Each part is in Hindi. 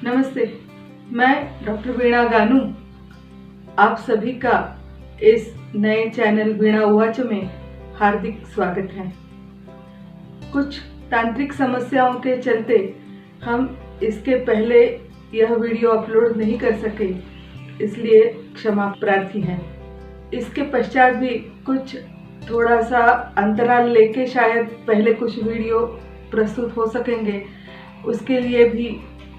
नमस्ते, मैं डॉक्टर वीणा गानू आप सभी का इस नए चैनल वीणा उवाच में हार्दिक स्वागत है। कुछ तांत्रिक समस्याओं के चलते हम इसके पहले यह वीडियो अपलोड नहीं कर सके, इसलिए क्षमा प्रार्थी हैं। इसके पश्चात भी कुछ थोड़ा सा अंतराल लेके शायद पहले कुछ वीडियो प्रस्तुत हो सकेंगे, उसके लिए भी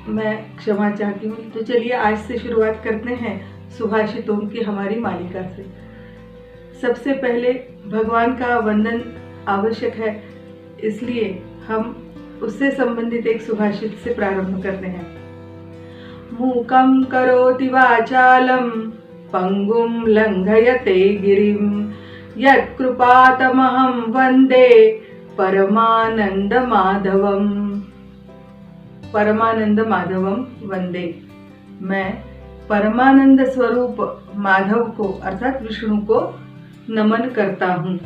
मैं क्षमा चाहती हूँ। तो चलिए आज से शुरुआत करते हैं सुभाषितों की हमारी मालिका से। सबसे पहले भगवान का वंदन आवश्यक है, इसलिए हम उससे संबंधित एक सुभाषित से प्रारंभ करते हैं। मूकं करोति वाचालं पंगुं लंघयते गिरिं यत्कृपातमहं वंदे परमानंद माधवम। परमानंद माधवम वंदे, मैं परमानंद स्वरूप माधव को अर्थात विष्णु को नमन करता हूँ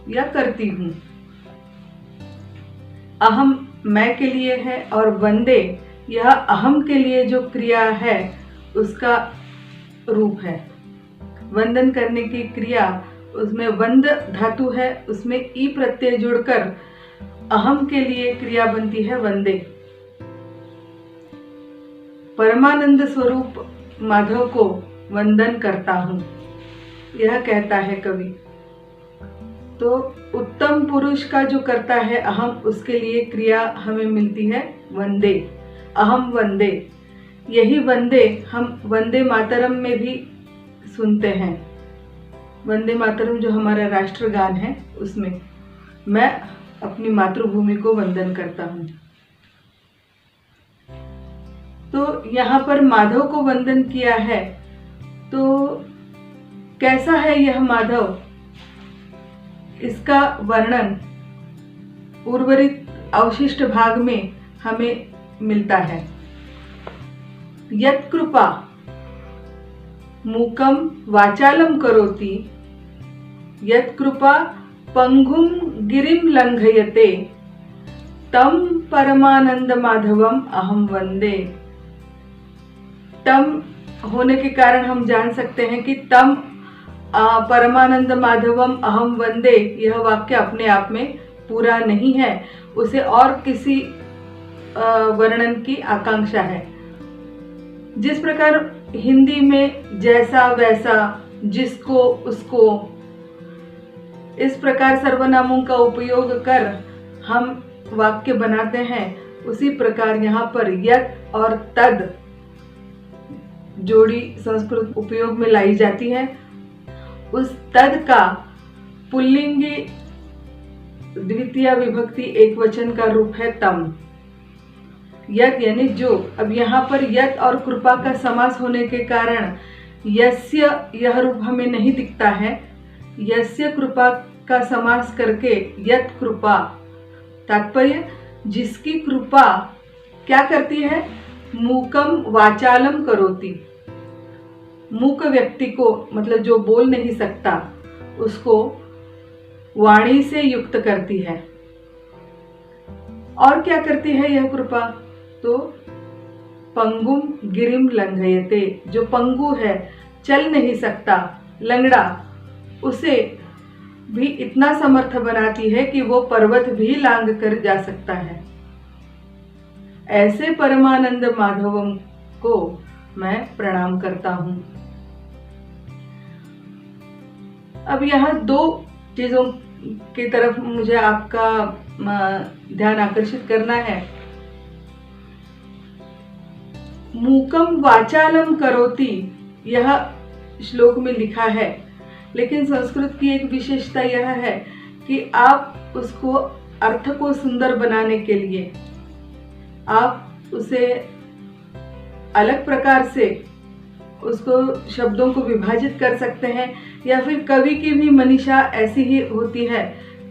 या करती हूँ। अहम मैं के लिए है और वंदे यह अहम के लिए जो क्रिया है उसका रूप है। वंदन करने की क्रिया, उसमें वंद धातु है, उसमें ई प्रत्यय जुड़कर अहम के लिए क्रिया बनती है वंदे। परमानंद स्वरूप माधव को वंदन करता हूँ, यह कहता है कवि। तो उत्तम पुरुष का जो करता है अहम, उसके लिए क्रिया हमें मिलती है वंदे, अहम वंदे। यही वंदे हम वंदे मातरम में भी सुनते हैं। वंदे मातरम जो हमारा राष्ट्रगान है, उसमें मैं अपनी मातृभूमि को वंदन करता हूँ। तो यहाँ पर माधव को वंदन किया है, तो कैसा है यह माधव, इसका वर्णन उर्वरित अवशिष्ट भाग में हमें मिलता है। यत्कृपा मूकं वाचालं करोति यत्कृपा पंगुं गिरिं लंघयते तं परमानंद माधवम अहम वंदे। तम होने के कारण हम जान सकते हैं कि तम परमानंद माधवम अहम वंदे, यह वाक्य अपने आप में पूरा नहीं है, उसे और किसी वर्णन की आकांक्षा है। जिस प्रकार हिंदी में जैसा वैसा, जिसको उसको, इस प्रकार सर्वनामों का उपयोग कर हम वाक्य बनाते हैं, उसी प्रकार यहाँ पर यत् और तद जोड़ी संस्कृत उपयोग में लाई जाती है। उस तद का पुल्लिंगी द्वितीय विभक्ति एक वचन का रूप है तम। यत् यानी जो। अब यहाँ पर यत् और कृपा का समास होने के कारण यस्य यह रूप हमें नहीं दिखता है। यस्य कृपा का समास करके यत् कृपा, तात्पर्य जिसकी कृपा क्या करती है, मूकम वाचालम करोति। मूक व्यक्ति को, मतलब जो बोल नहीं सकता, उसको वाणी से युक्त करती है। और क्या करती है यह कृपा, तो पंगुम गिरिम लंघयते, जो पंगु है, चल नहीं सकता, लंगड़ा, उसे भी इतना समर्थ बनाती है कि वो पर्वत भी लांग कर जा सकता है। ऐसे परमानंद माधवम को मैं प्रणाम करता हूँ। अब यहाँ दो चीजों की तरफ मुझे आपका ध्यान आकर्षित करना है। मूकम वाचालम करोति, यह श्लोक में लिखा है, लेकिन संस्कृत की एक विशेषता यह है कि आप उसको अर्थ को सुंदर बनाने के लिए आप उसे अलग प्रकार से उसको शब्दों को विभाजित कर सकते हैं, या फिर कवि की भी मनीषा ऐसी ही होती है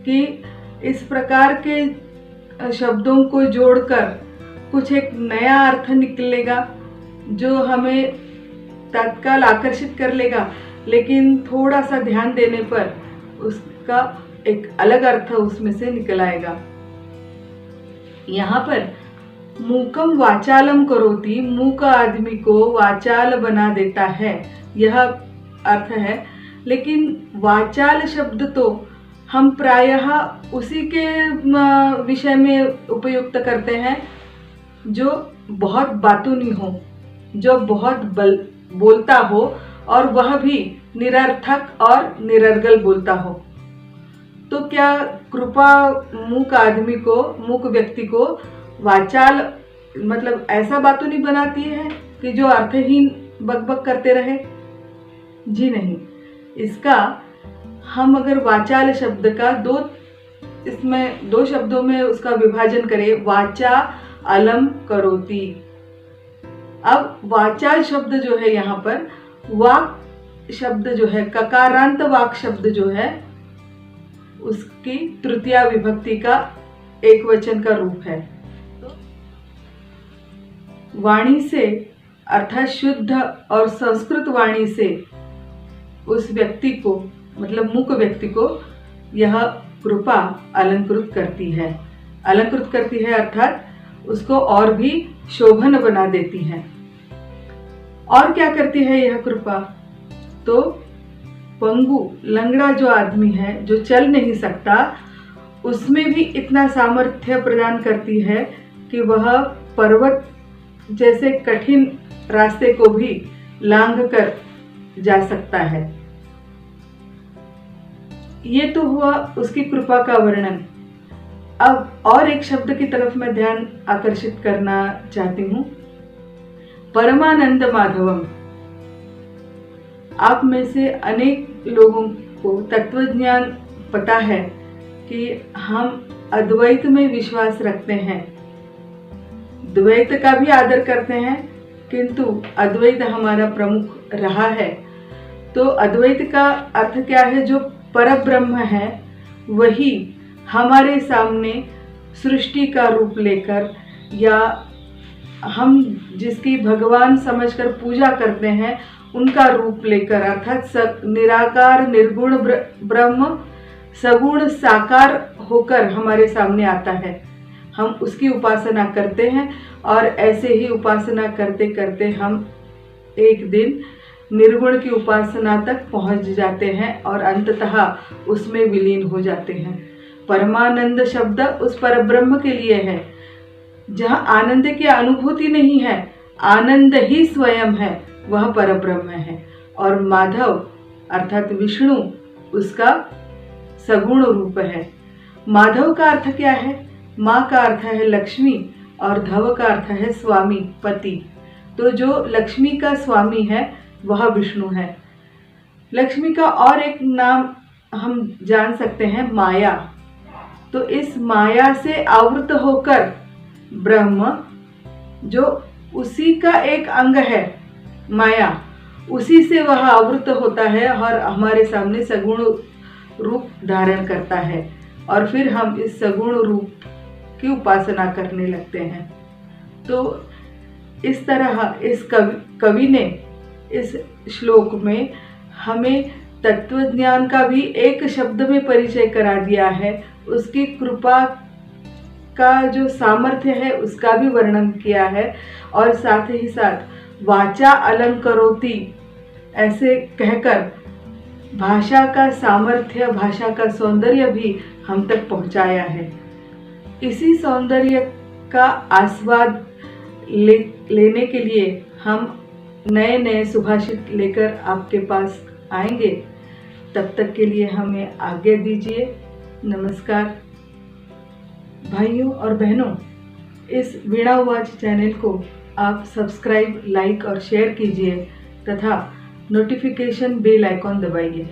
कि इस प्रकार के शब्दों को जोड़कर कुछ एक नया अर्थ निकलेगा जो हमें तत्काल आकर्षित कर लेगा, लेकिन थोड़ा सा ध्यान देने पर उसका एक अलग अर्थ उसमें से निकल आएगा। यहाँ पर मूकम वाचालम करोति, मूक आदमी को वाचाल बना देता है, यह अर्थ है। लेकिन वाचाल शब्द तो हम प्रायः उसी के विषय में उपयुक्त करते हैं जो बहुत बातूनी हो, जो बहुत बोलता हो और वह भी निरर्थक और निरर्गल बोलता हो। तो क्या कृपा मूक आदमी को, मूक व्यक्ति को वाचाल मतलब ऐसा बातूनी बनाती है कि जो अर्थहीन बकबक करते रहे? जी नहीं। इसका हम अगर वाचाल शब्द का दो शब्दों में उसका विभाजन करें, वाचा अलम करोति। अब वाचाल शब्द जो है यहाँ पर, वाक शब्द जो है, ककारांत वाक शब्द जो है, उसकी तृतीया विभक्ति का एक वचन का रूप है। वाणी से अर्थात शुद्ध और संस्कृत वाणी से उस व्यक्ति को, मतलब मूक व्यक्ति को, यह कृपा अलंकृत करती है। अलंकृत करती है अर्थात उसको और भी शोभन बना देती है। और क्या करती है यह कृपा? तो पंगु, लंगड़ा जो आदमी है, जो चल नहीं सकता, उसमें भी इतना सामर्थ्य प्रदान करती है कि वह पर्वत जैसे कठिन रास्ते को भी लांघ कर जा सकता है। ये तो हुआ उसकी कृपा का वर्णन। अब और एक शब्द की तरफ मैं ध्यान आकर्षित करना चाहती हूँ, परमानंद माधवम। आप में से अनेक लोगों को तत्वज्ञान पता है कि हम अद्वैत में विश्वास रखते हैं, द्वैत का भी आदर करते हैं, किंतु अद्वैत हमारा प्रमुख रहा है। तो अद्वैत का अर्थ क्या है? जो परब्रह्म है वही हमारे सामने सृष्टि का रूप लेकर, या हम जिसकी भगवान समझकर पूजा करते हैं उनका रूप लेकर, अर्थात निराकार निर्गुण ब्रह्म सगुण साकार होकर हमारे सामने आता है। हम उसकी उपासना करते हैं और ऐसे ही उपासना करते करते हम एक दिन निर्गुण की उपासना तक पहुंच जाते हैं और अंततः उसमें विलीन हो जाते हैं। परमानंद शब्द उस परब्रह्म के लिए है जहां आनंद की अनुभूति नहीं है, आनंद ही स्वयं है, वह परब्रह्म है। और माधव अर्थात विष्णु उसका सगुण रूप है। माधव का अर्थ क्या है? माँ का अर्थ है लक्ष्मी और धव का अर्थ है स्वामी, पति। तो जो लक्ष्मी का स्वामी है वह विष्णु है। लक्ष्मी का और एक नाम हम जान सकते हैं, माया। तो इस माया से आवृत होकर ब्रह्म, जो उसी का एक अंग है माया, उसी से वह आवृत होता है और हमारे सामने सगुण रूप धारण करता है, और फिर हम इस सगुण रूप की उपासना करने लगते हैं। तो इस तरह इस कवि ने इस श्लोक में हमें तत्वज्ञान का भी एक शब्द में परिचय करा दिया है, उसकी कृपा का जो सामर्थ्य है उसका भी वर्णन किया है, और साथ ही साथ वाचा अलंकरोति ऐसे कहकर भाषा का सामर्थ्य, भाषा का सौंदर्य भी हम तक पहुंचाया है। इसी सौंदर्य का आस्वाद लेने के लिए हम नए नए सुभाषित लेकर आपके पास आएंगे। तब तक के लिए हमें आज्ञा दीजिए। नमस्कार भाइयों और बहनों, इस वीणा उवाच चैनल को आप सब्सक्राइब, लाइक और शेयर कीजिए तथा नोटिफिकेशन बेल आइकॉन दबाइए।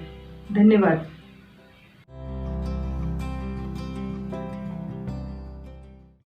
धन्यवाद।